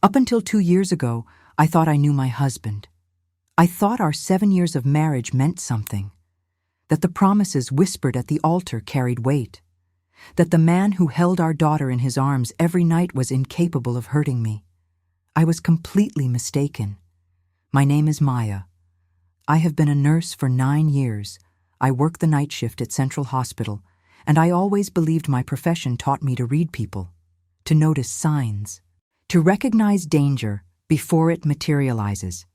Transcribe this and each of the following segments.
Up until 2 years ago, I thought I knew my husband. I thought our 7 years of marriage meant something, that the promises whispered at the altar carried weight, that the man who held our daughter in his arms every night was incapable of hurting me. I was completely mistaken. My name is Maya. I have been a nurse for 9 years. I work the night shift at Central Hospital, and I always believed my profession taught me to read people, to notice signs, to recognize danger before it materializes.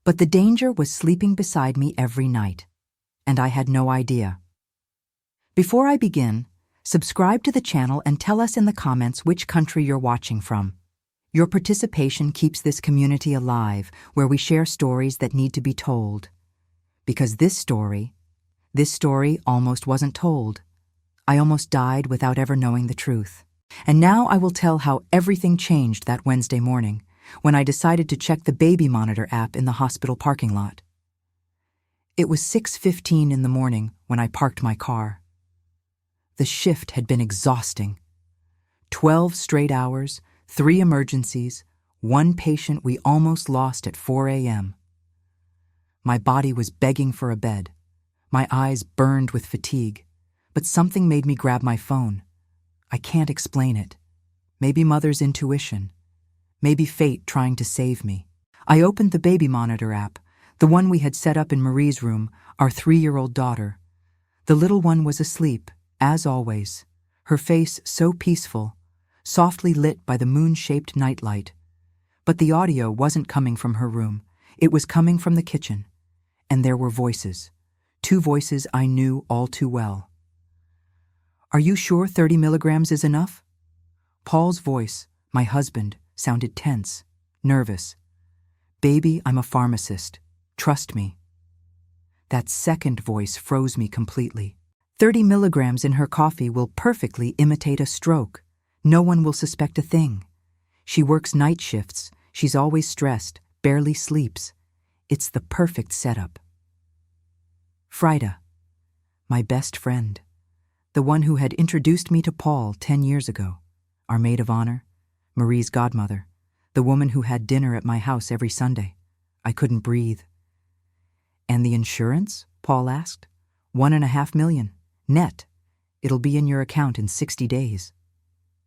But the danger was sleeping beside me every night, and I had no idea. Before I begin, subscribe to the channel and tell us in the comments which country you're watching from. Your participation keeps this community alive, where we share stories that need to be told. Because this story almost wasn't told. I almost died without ever knowing the truth. And now I will tell how everything changed that Wednesday morning, when I decided to check the baby monitor app in the hospital parking lot. It was 6:15 in the morning when I parked my car. The shift had been exhausting. 12 straight hours, 3 emergencies, 1 patient we almost lost at 4 a.m. My body was begging for a bed. My eyes burned with fatigue, but something made me grab my phone. I can't explain it. Maybe mother's intuition. Maybe fate trying to save me. I opened the baby monitor app, the one we had set up in Marie's room, our 3-year-old daughter. The little one was asleep, as always, her face so peaceful, softly lit by the moon-shaped nightlight. But the audio wasn't coming from her room. It was coming from the kitchen. And there were voices. 2 voices I knew all too well. "Are you sure 30 milligrams is enough?" Paul's voice, my husband, sounded tense, nervous. "Baby, I'm a pharmacist. Trust me." That second voice froze me completely. 30 milligrams in her coffee will perfectly imitate a stroke. No one will suspect a thing. She works night shifts. She's always stressed, barely sleeps. It's the perfect setup. Frida, my best friend, the one who had introduced me to Paul 10 years ago, our maid of honor, Marie's godmother, the woman who had dinner at my house every Sunday. I couldn't breathe. "And the insurance?" Paul asked. $1.5 million, net. It'll be in your account in 60 days.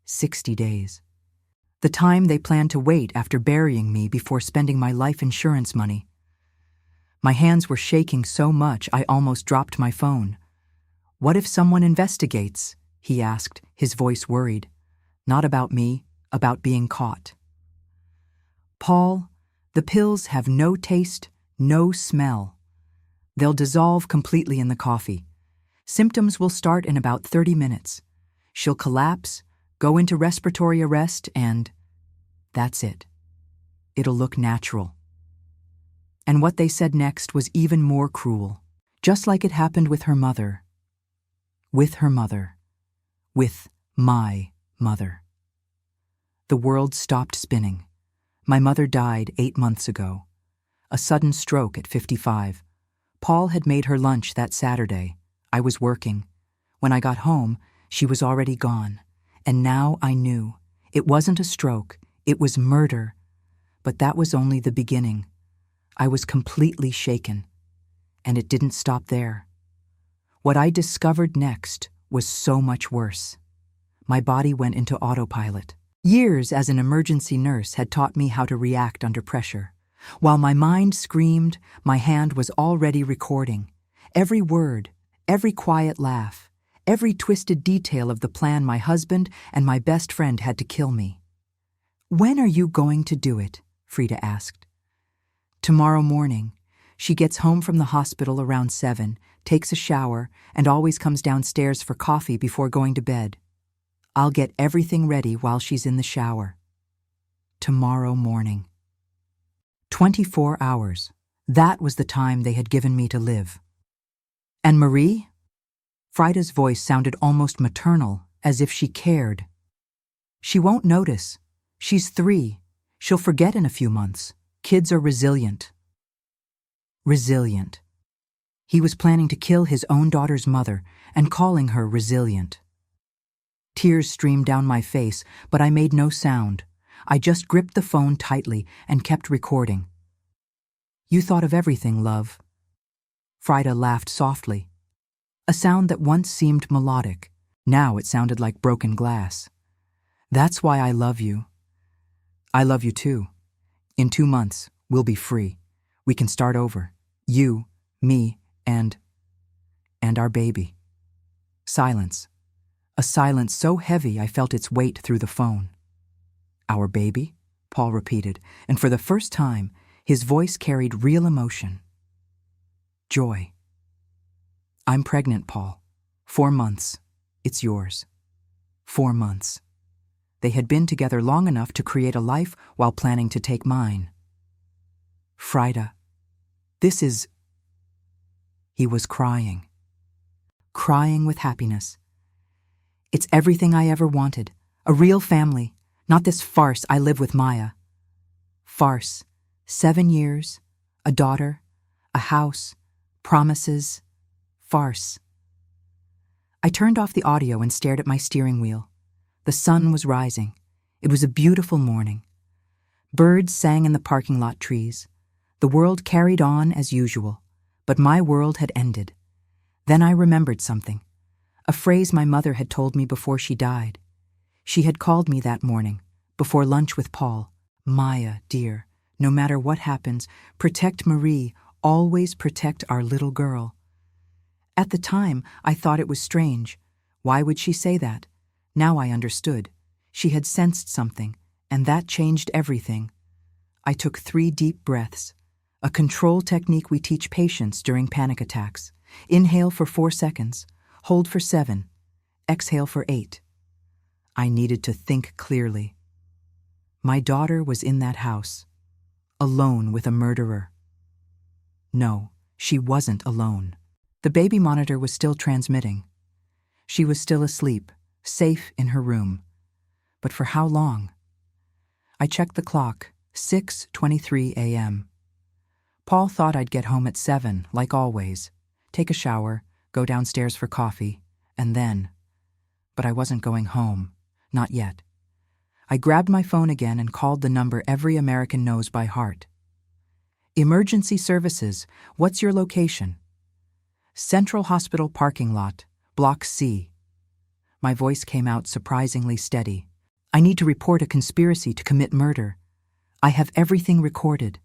60 days. The time they plan to wait after burying me before spending my life insurance money. My hands were shaking so much I almost dropped my phone. "What if someone investigates?" he asked, his voice worried. "Not about me, about being caught." "Paul, the pills have no taste, no smell. They'll dissolve completely in the coffee. Symptoms will start in about 30 minutes. She'll collapse, go into respiratory arrest, and that's it. It'll look natural." And what they said next was even more cruel, just like it happened with her mother. With her mother. With my mother. The world stopped spinning. My mother died 8 months ago. A sudden stroke at 55. Paul had made her lunch that Saturday. I was working. When I got home, she was already gone. And now I knew. It wasn't a stroke. It was murder. But that was only the beginning. I was completely shaken. And it didn't stop there. What I discovered next was so much worse. My body went into autopilot. Years as an emergency nurse had taught me how to react under pressure. While my mind screamed, my hand was already recording. Every word, every quiet laugh, every twisted detail of the plan my husband and my best friend had to kill me. "When are you going to do it?" Frida asked. "Tomorrow morning." She gets home from the hospital around 7, takes a shower, and always comes downstairs for coffee before going to bed. I'll get everything ready while she's in the shower. Tomorrow morning. 24 hours. That was the time they had given me to live. "And Marie?" Frida's voice sounded almost maternal, as if she cared. "She won't notice. She's 3. She'll forget in a few months. Kids are resilient." Resilient. He was planning to kill his own daughter's mother and calling her resilient. Tears streamed down my face, but I made no sound. I just gripped the phone tightly and kept recording. "You thought of everything, love." Frida laughed softly. A sound that once seemed melodic. Now it sounded like broken glass. "That's why I love you." "I love you too. In 2 months, we'll be free. We can start over. You, me, and our baby." Silence. A silence so heavy I felt its weight through the phone. "Our baby?" Paul repeated, and for the first time, his voice carried real emotion. Joy. "I'm pregnant, Paul. 4 months. It's yours." 4 months. They had been together long enough to create a life while planning to take mine. "Frida, this is..." He was crying. Crying with happiness. "It's everything I ever wanted. A real family, not this farce I live with Maya." Farce. 7 years, a daughter, a house, promises. Farce. I turned off the audio and stared at my steering wheel. The sun was rising. It was a beautiful morning. Birds sang in the parking lot trees. The world carried on as usual, but my world had ended. Then I remembered something, a phrase my mother had told me before she died. She had called me that morning, before lunch with Paul. "Maya, dear, no matter what happens, protect Marie, always protect our little girl." At the time, I thought it was strange. Why would she say that? Now I understood. She had sensed something, and that changed everything. I took 3 deep breaths, a control technique we teach patients during panic attacks. Inhale for 4 seconds, hold for 7, exhale for 8. I needed to think clearly. My daughter was in that house, alone with a murderer. No, she wasn't alone. The baby monitor was still transmitting. She was still asleep, safe in her room. But for how long? I checked the clock, 6:23 a.m. Paul thought I'd get home at 7, like always, take a shower, go downstairs for coffee, and then. But I wasn't going home, not yet. I grabbed my phone again and called the number every American knows by heart. "Emergency services, what's your location?" "Central Hospital parking lot, Block C." My voice came out surprisingly steady. "I need to report a conspiracy to commit murder. I have everything recorded.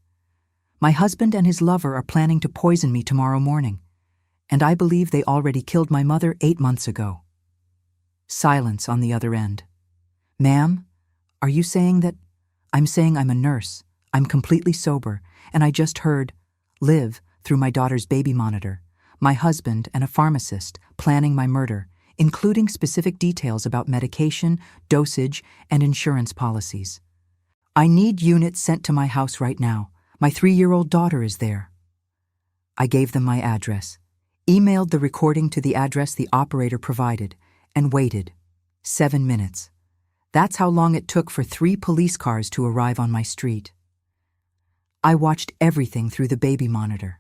My husband and his lover are planning to poison me tomorrow morning, and I believe they already killed my mother 8 months ago." Silence on the other end. "Ma'am, are you saying that..." "I'm saying I'm a nurse. I'm completely sober, and I just heard, live, through my daughter's baby monitor, my husband and a pharmacist planning my murder, including specific details about medication, dosage, and insurance policies. I need units sent to my house right now. My 3-year-old daughter is there." I gave them my address, emailed the recording to the address the operator provided, and waited. 7 minutes. That's how long it took for 3 police cars to arrive on my street. I watched everything through the baby monitor.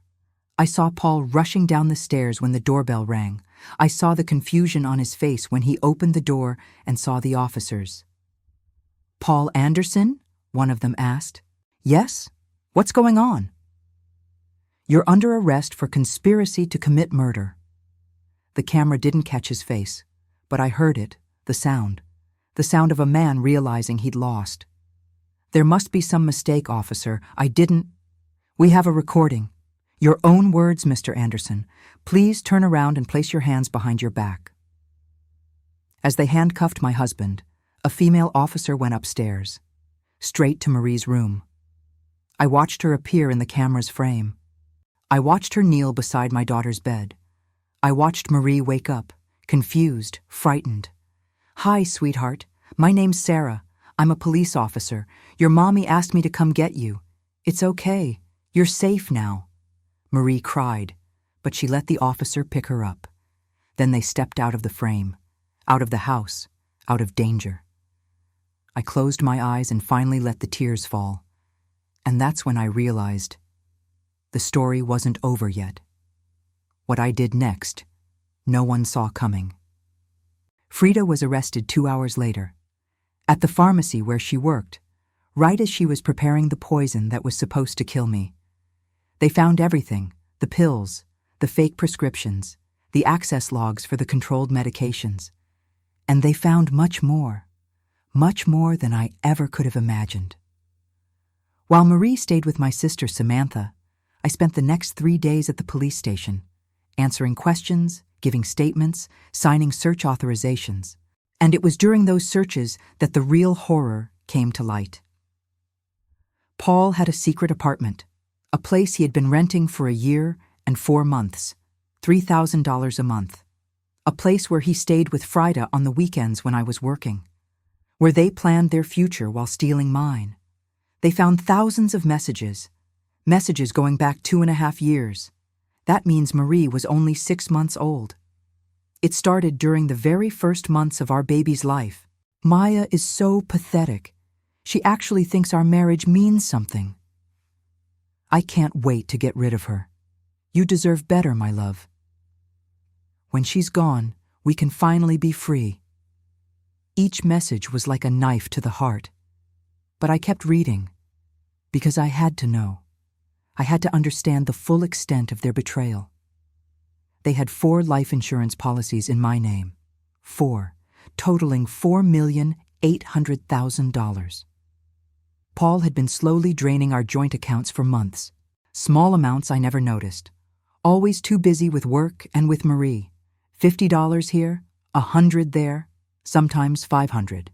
I saw Paul rushing down the stairs when the doorbell rang. I saw the confusion on his face when he opened the door and saw the officers. "Paul Anderson?" one of them asked. "Yes? What's going on?" "You're under arrest for conspiracy to commit murder." The camera didn't catch his face, but I heard it, the sound of a man realizing he'd lost. "There must be some mistake, officer. I didn't..." "We have a recording. Your own words, Mr. Anderson. Please turn around and place your hands behind your back." As they handcuffed my husband, a female officer went upstairs, straight to Marie's room. I watched her appear in the camera's frame. I watched her kneel beside my daughter's bed. I watched Marie wake up, confused, frightened. "Hi, sweetheart. My name's Sarah. I'm a police officer. Your mommy asked me to come get you. It's okay. You're safe now." Marie cried, but she let the officer pick her up. Then they stepped out of the frame, out of the house, out of danger. I closed my eyes and finally let the tears fall. And that's when I realized the story wasn't over yet. What I did next, no one saw coming. Frida was arrested 2 hours later. At the pharmacy where she worked, right as she was preparing the poison that was supposed to kill me. They found everything: the pills, the fake prescriptions, the access logs for the controlled medications. And they found much more than I ever could have imagined. While Marie stayed with my sister Samantha, I spent the next 3 days at the police station, answering questions, giving statements, signing search authorizations. And it was during those searches that the real horror came to light. Paul had a secret apartment, a place he had been renting for a year and 4 months, $3,000 a month. A place where he stayed with Frida on the weekends when I was working, where they planned their future while stealing mine. They found thousands of messages going back 2.5 years. That means Marie was only 6 months old. It started during the very first months of our baby's life. Maya is so pathetic. She actually thinks our marriage means something. I can't wait to get rid of her. You deserve better, my love. When she's gone, we can finally be free. Each message was like a knife to the heart. But I kept reading, because I had to know. I had to understand the full extent of their betrayal. They had 4 life insurance policies in my name. 4, totaling $4,800,000. Paul had been slowly draining our joint accounts for months. Small amounts I never noticed. Always too busy with work and with Marie. $50 here, $100 there, sometimes $500.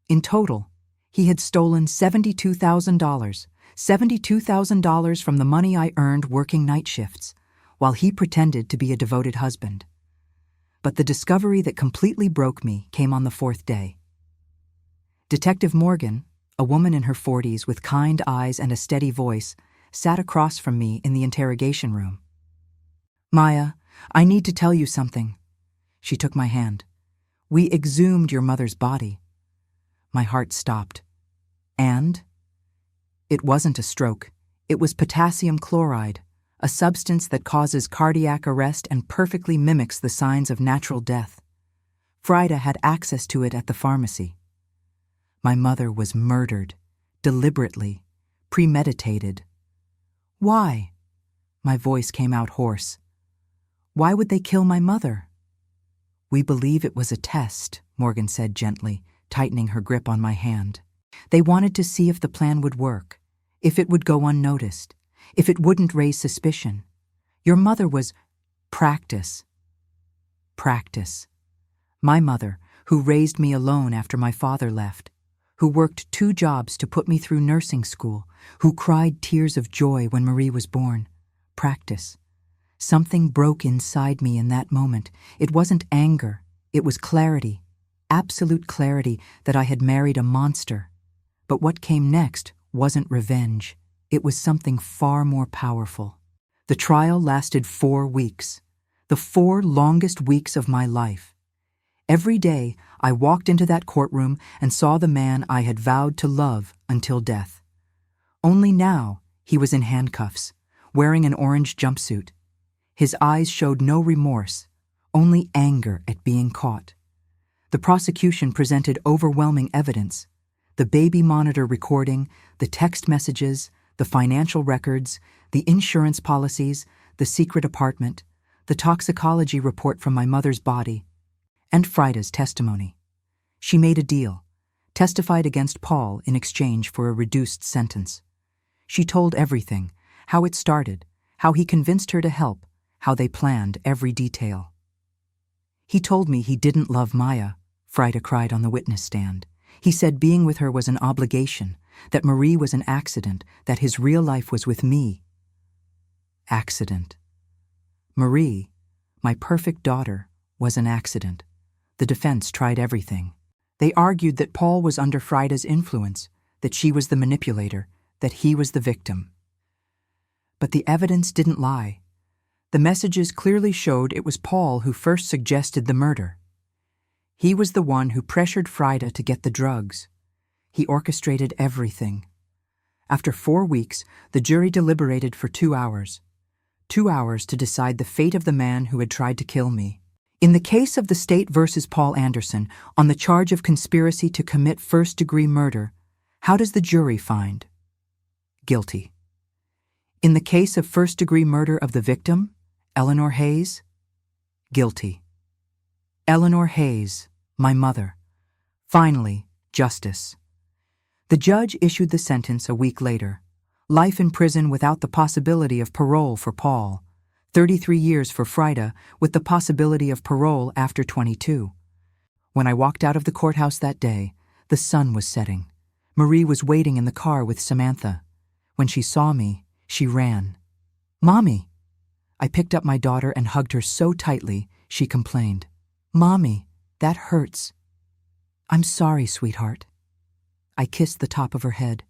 In total, he had stolen $72,000 from the money I earned working night shifts, while he pretended to be a devoted husband. But the discovery that completely broke me came on the 4th day. Detective Morgan, a woman in her 40s with kind eyes and a steady voice, sat across from me in the interrogation room. "Maya, I need to tell you something." She took my hand. "We exhumed your mother's body." My heart stopped. And? It wasn't a stroke. It was potassium chloride, a substance that causes cardiac arrest and perfectly mimics the signs of natural death. Frida had access to it at the pharmacy. My mother was murdered, deliberately, premeditated. Why? My voice came out hoarse. Why would they kill my mother? "We believe it was a test," Morgan said gently, tightening her grip on my hand. "They wanted to see if the plan would work, if it would go unnoticed, if it wouldn't raise suspicion. Your mother was practice. My mother, who raised me alone after my father left, who worked 2 jobs to put me through nursing school, who cried tears of joy when Marie was born. Practice. Something broke inside me in that moment. It wasn't anger. It was clarity, absolute clarity that I had married a monster. But what came next wasn't revenge. It was something far more powerful. The trial lasted 4 weeks, the 4 longest weeks of my life. Every day, I walked into that courtroom and saw the man I had vowed to love until death. Only now, he was in handcuffs, wearing an orange jumpsuit. His eyes showed no remorse, only anger at being caught. The prosecution presented overwhelming evidence: the baby monitor recording, the text messages, the financial records, the insurance policies, the secret apartment, the toxicology report from my mother's body, and Frida's testimony. She made a deal, testified against Paul in exchange for a reduced sentence. She told everything: how it started, how he convinced her to help, how they planned every detail. "He told me he didn't love Maya," Frida cried on the witness stand. "He said being with her was an obligation, that Marie was an accident, that his real life was with me." Accident. Marie, my perfect daughter, was an accident. The defense tried everything. They argued that Paul was under Frida's influence, that she was the manipulator, that he was the victim. But the evidence didn't lie. The messages clearly showed it was Paul who first suggested the murder. He was the one who pressured Frida to get the drugs. He orchestrated everything. After 4 weeks, the jury deliberated for 2 hours. 2 hours to decide the fate of the man who had tried to kill me. In the case of the state versus Paul Anderson, on the charge of conspiracy to commit first-degree murder, How does the jury find? Guilty. In the case of first-degree murder of the victim, Eleanor Hayes? Guilty. Eleanor Hayes, my mother. Finally, justice. The judge issued the sentence a week later. Life in prison without the possibility of parole for Paul. 33 years for Frida with the possibility of parole after 22. When I walked out of the courthouse that day, the sun was setting. Marie was waiting in the car with Samantha. When she saw me, she ran. "Mommy!" I picked up my daughter and hugged her so tightly, she complained. "Mommy, that hurts." "I'm sorry, sweetheart." I kissed the top of her head.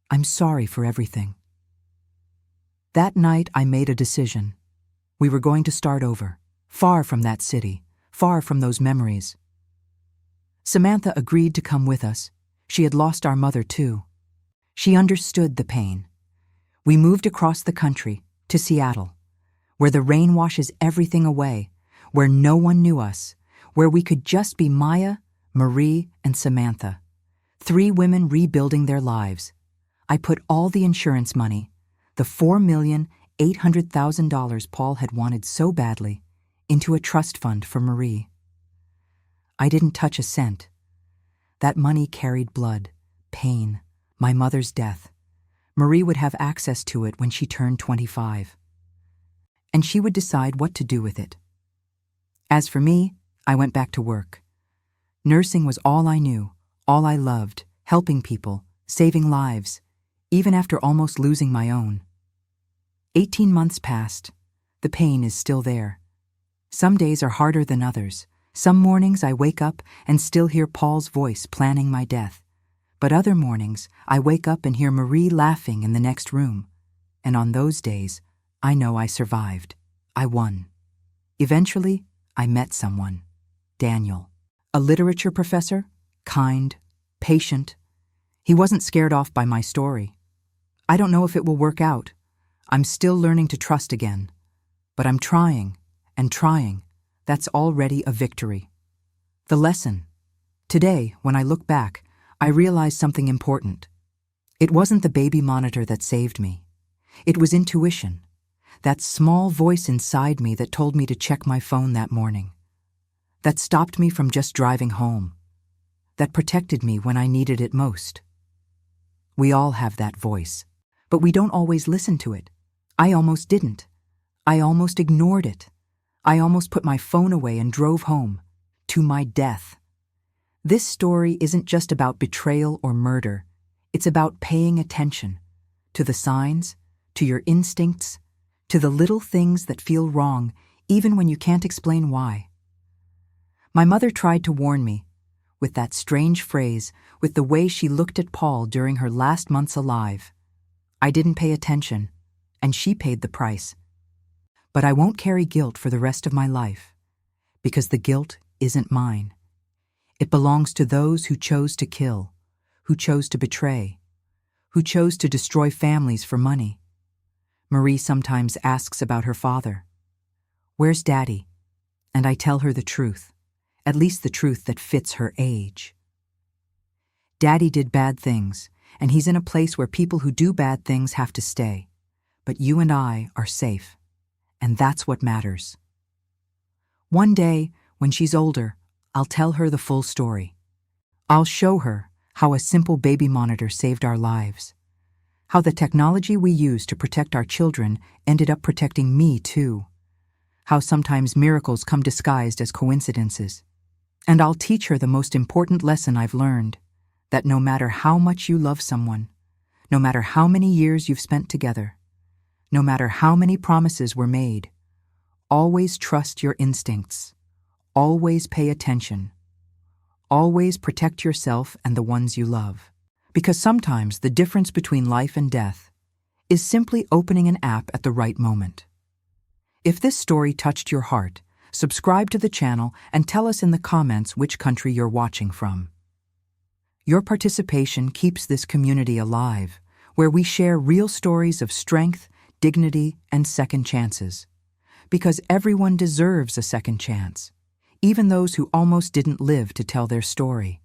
"I'm sorry for everything." That night I made a decision. We were going to start over, far from that city, far from those memories. Samantha agreed to come with us. She had lost our mother too. She understood the pain. We moved across the country to Seattle, where the rain washes everything away, where no one knew us, where we could just be Maya, Marie, and Samantha. 3 women rebuilding their lives. I put all the insurance money, the $4,800,000 Paul had wanted so badly, into a trust fund for Marie. I didn't touch a cent. That money carried blood, pain, my mother's death. Marie would have access to it when she turned 25. And she would decide what to do with it. As for me, I went back to work. Nursing was all I knew, all I loved, helping people, saving lives, even after almost losing my own. 18 months passed. The pain is still there. Some days are harder than others. Some mornings I wake up and still hear Paul's voice planning my death. But other mornings I wake up and hear Marie laughing in the next room. And on those days, I know I survived. I won. Eventually, I met someone. Daniel. A literature professor, kind, patient. He wasn't scared off by my story. I don't know if it will work out. I'm still learning to trust again. But I'm trying and trying. That's already a victory. The lesson. Today, when I look back, I realized something important. It wasn't the baby monitor that saved me. It was intuition. That small voice inside me that told me to check my phone that morning. That stopped me from just driving home. That protected me when I needed it most. We all have that voice, but we don't always listen to it. I almost didn't. I almost ignored it. I almost put my phone away and drove home, to my death. This story isn't just about betrayal or murder. It's about paying attention to the signs, to your instincts, to the little things that feel wrong, even when you can't explain why. My mother tried to warn me, with that strange phrase, with the way she looked at Paul during her last months alive. I didn't pay attention, and she paid the price. But I won't carry guilt for the rest of my life, because the guilt isn't mine. It belongs to those who chose to kill, who chose to betray, who chose to destroy families for money. Marie sometimes asks about her father. "Where's Daddy?" And I tell her the truth, at least the truth that fits her age. Daddy did bad things, and he's in a place where people who do bad things have to stay. But you and I are safe. And that's what matters. One day, when she's older, I'll tell her the full story. I'll show her how a simple baby monitor saved our lives, how the technology we use to protect our children ended up protecting me too, how sometimes miracles come disguised as coincidences. And I'll teach her the most important lesson I've learned, that no matter how much you love someone, no matter how many years you've spent together, no matter how many promises were made, always trust your instincts, always pay attention, always protect yourself and the ones you love. Because sometimes the difference between life and death is simply opening an app at the right moment. If this story touched your heart, subscribe to the channel and tell us in the comments which country you're watching from. Your participation keeps this community alive, where we share real stories of strength, dignity, and second chances. Because everyone deserves a second chance, even those who almost didn't live to tell their story.